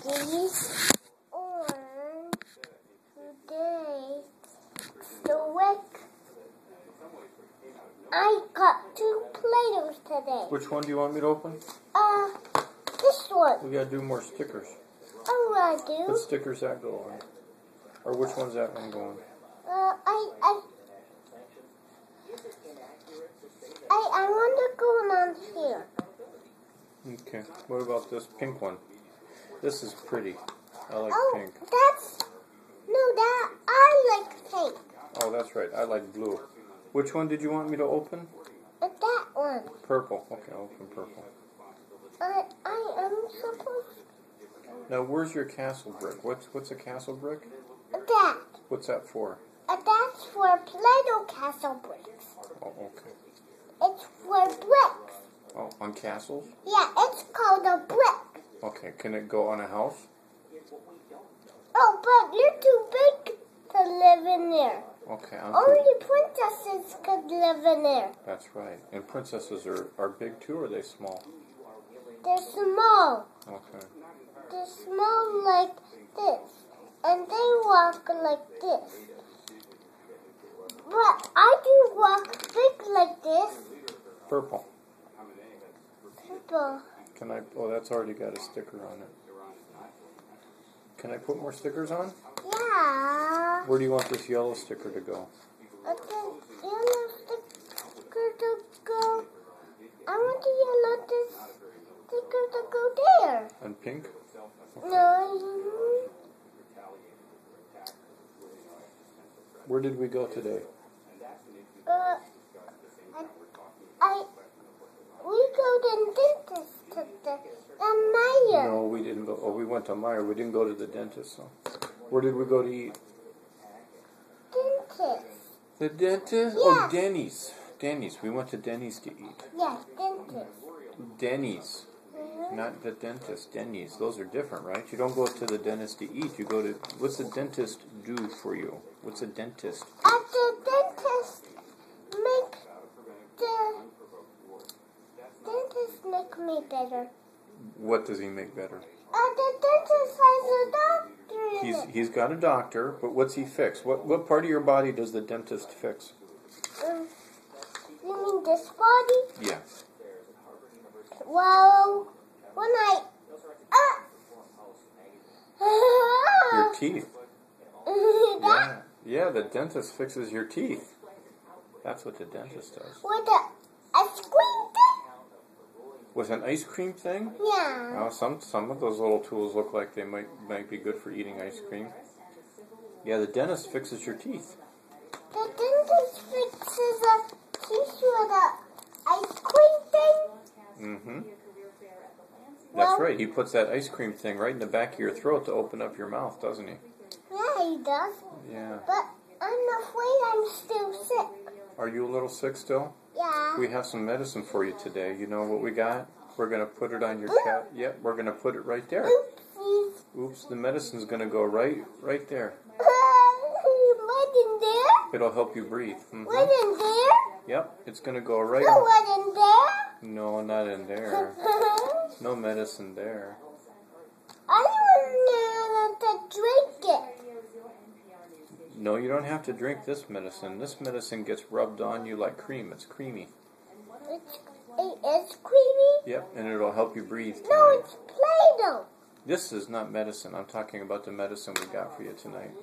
these on today. The wick. I got 2 Play-Dohs today. Which one do you want me to open? This one. We gotta do more stickers. Oh, I do. What stickers that go on? Or which one's that one going? I want to go on here. Okay. What about this pink one? This is pretty. I like pink. I like pink. Oh, that's right. I like blue. Which one did you want me to open? That one. Purple. Okay, I'll open purple. I am supposed. Now, where's your castle brick? What's a castle brick? That. What's that for? That's for Play-Doh castle bricks. Oh, okay. It's for bricks. Oh, on castles? Yeah, it's called a brick. Okay, can it go on a house? Oh, but you're too big to live in there. Okay. Only princesses could live in there. That's right. And princesses are big too, or are they small? They're small. Okay. They're small like this. And they walk like this. But I do walk big like this. Purple. Purple. Can I? Oh, that's already got a sticker on it. Can I put more stickers on? Yeah. Where do you want this yellow sticker to go? The yellow sticker to go. I want the yellow sticker to go there. And pink? Okay. No. Where did we go today? We go to the dentist to the Meyer. No, we didn't go. Oh, we went to Meyer. We didn't go to the dentist. So, where did we go to eat? Dentist. The dentist? Yes. Oh, Denny's. Denny's. We went to Denny's to eat. Yes, dentist. Denny's. Not the dentist. Denny's. Those are different, right? You don't go to the dentist to eat. You go to... What's the dentist do for you? What's a dentist? The dentist make me better. What does he make better? The dentist has a doctor in it. He's got a doctor, but what's he fix? What part of your body does the dentist fix? You mean this body? Yeah. Well, when Your teeth. Yeah, the dentist fixes your teeth. That's what the dentist does. With a ice cream thing? With an ice cream thing? Yeah. Some of those little tools look like they might be good for eating ice cream. Yeah, the dentist fixes your teeth. The dentist fixes a teeth with a ice cream thing? Mm-hmm. That's right. He puts that ice cream thing right in the back of your throat to open up your mouth, doesn't he? Yeah, he does. Yeah. But I'm afraid I'm still sick. Are you a little sick still? Yeah. We have some medicine for you today. You know what we got? We're going to put it on your cat. Yep, we're going to put it right there. Oopsies. Oops, the medicine's going to go right there. What in there? It'll help you breathe. Mm-hmm. What in there? Yep, it's going to go right No, what in there? No, not in there. No medicine there. I want to drink it. No, you don't have to drink this medicine. This medicine gets rubbed on you like cream. It's creamy. It's creamy? Yep, and it'll help you breathe tonight. No, it's Play-Doh. This is not medicine. I'm talking about the medicine we got for you tonight.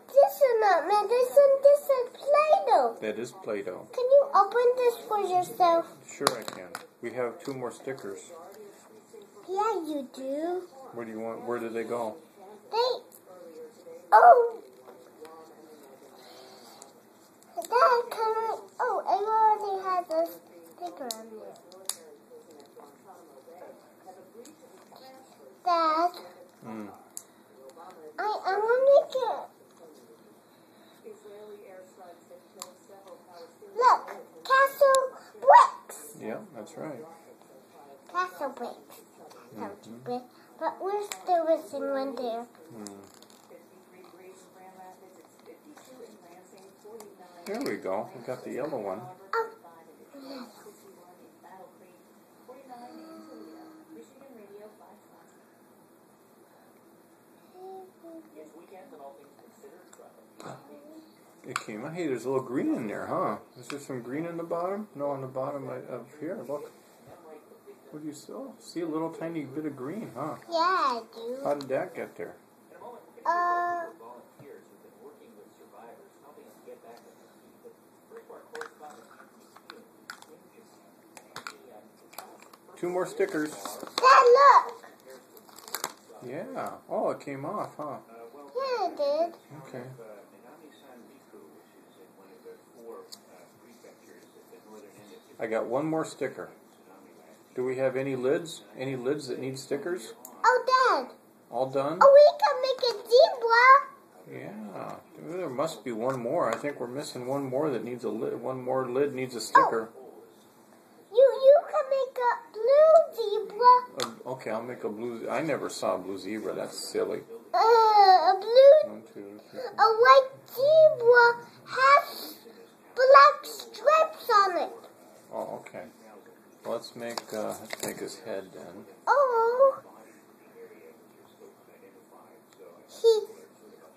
This is not medicine. This is Play-Doh. That is Play-Doh. Can you open this for yourself? Sure I can. We have 2 more stickers. Yeah, you do. Where do you want? Where do they go? I already had a sticker on there. Dad, I want to get... Look, castle bricks. Yeah, that's right. Castle bricks. Sounds big, but we're still missing one there. There we go. We got the yellow one. Oh, yes. It came out. Hey, there's a little green in there, huh? Is there some green in the bottom? No, on the bottom of here. Look. What do you still see? A little tiny bit of green, huh? Yeah, I do. How did that get there? Two more stickers. Dad, look. Yeah. Oh, it came off, huh? Yeah, it did. Okay. I got one more sticker. Do we have any lids? Any lids that need stickers? Oh, Dad. All done? Oh, we can make a zebra. Yeah. There must be one more. I think we're missing one more that needs a lid. One more lid needs a sticker. Oh. You can make a blue zebra. Okay, I'll make a blue. I never saw a blue zebra. That's silly. A blue. 1, 2, 3. A white zebra has black stripes on it. Oh, okay. Well, let's make his head then. Oh.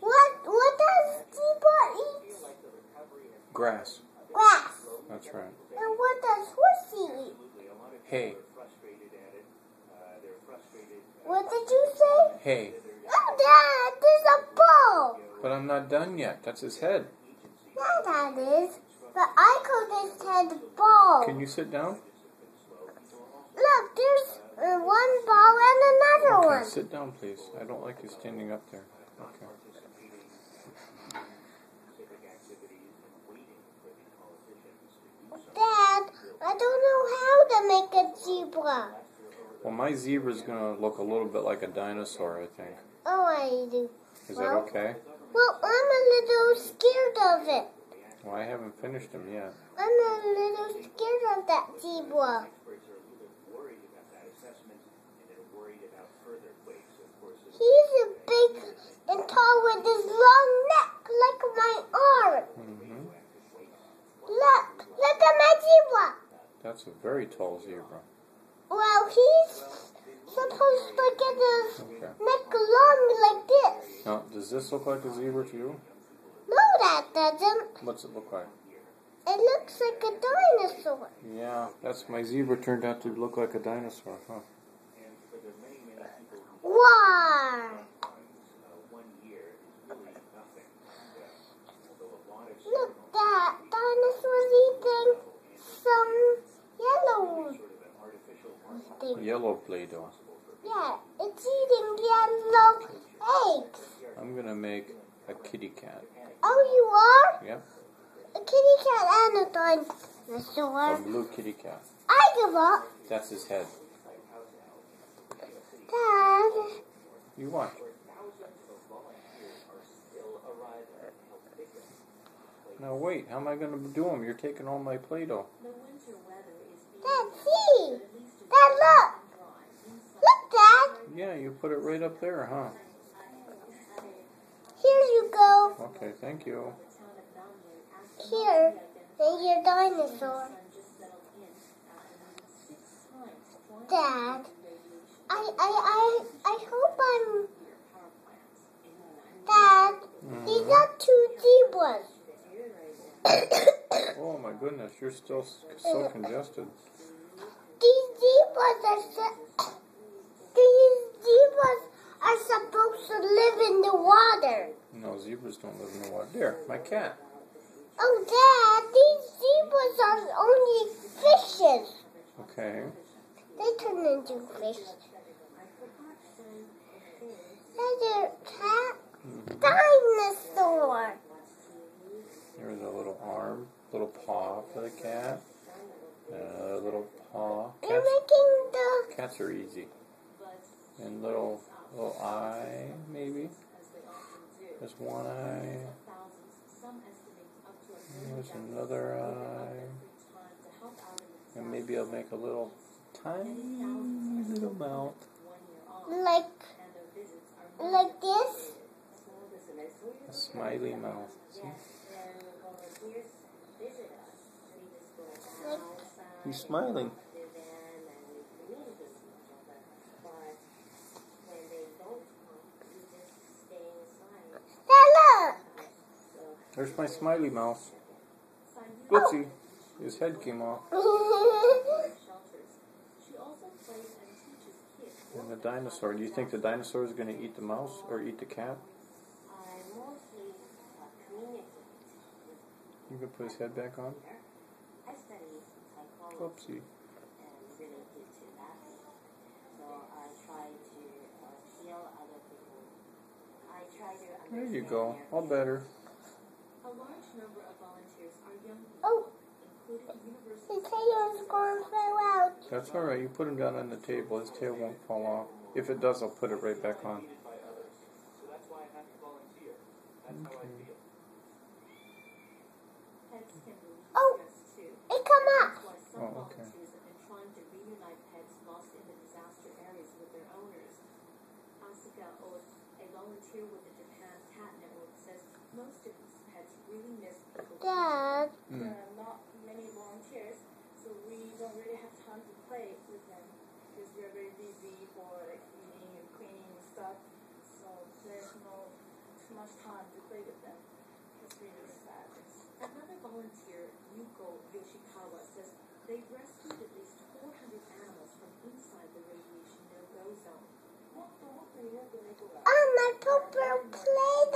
What does zebra eat? Grass. Grass. That's right. And what does horsey eat? Hay. What did you say? Hay. Oh, Dad, there's a ball. But I'm not done yet. That's his head. Yeah, that is. But I call this head ball. Can you sit down? Look, there's one ball and another Okay, one. sit down, please. I don't like you standing up there. Okay. Dad, I don't know how to make a zebra. Well, my zebra's going to look a little bit like a dinosaur, I think. Oh, I do. Is that okay? Well, I'm a little scared of it. Well, I haven't finished him yet. I'm a little scared of that zebra. He's a big and tall with his long neck like my arm. Mm-hmm. Look at my zebra. That's a very tall zebra. Well, he's supposed to get his neck long like this. Now, does this look like a zebra to you? No, that doesn't. What's it look like? It looks like a dinosaur. Yeah, that's my zebra turned out to look like a dinosaur, huh? Why? Look, that dinosaur's eating some yellow thing. Yellow Play-Doh. Yeah, it's eating yellow eggs. I'm going to make a kitty cat. Oh, you are? Yep. A kitty cat and a dinosaur. A blue kitty cat. I give up. That's his head. Dad. You watch. Now wait, how am I going to do them? You're taking all my Play-Doh. Dad, see. Dad, look. Look, Dad. Yeah, you put it right up there, huh? Here you go. Okay, thank you. Here, and your dinosaur. Dad, I hope I'm... Dad, these are 2 zebras. Oh my goodness, you're still so congested. These zebras are supposed to live in the water. No, zebras don't live in the water. There, my cat. Oh, Dad, these zebras are only fishes. Okay. They turn into fish. There's a cat. Dinosaur. There's a little arm, little paw for the cat. A little paw. You're making the... Cats are easy. And little eye, maybe. There's one eye. There's another eye. And maybe I'll make a little tiny little mouth. Like this? A smiley mouth. See? He's smiling. There's my smiley mouse. Whoopsie. His head came off. And the dinosaur. Do you think the dinosaur is going to eat the mouse or eat the cat? You can put his head back on. Whoopsie. There you go. All better. Oh, his tail is going to fall out. That's alright. You put him down on the table. His tail won't fall off. If it does, I'll put it right back on. Okay. Oh, it come up. Oh, okay. Dad. There are not many volunteers, so we don't really have time to play with them because we are very busy for like eating and cleaning and stuff. So there's no too much time to play with them. It's really sad. Another volunteer, Yuko Yoshikawa, says they've rescued at least 400 animals from inside the radiation no-go zone. Oh, my purple Play-Doh.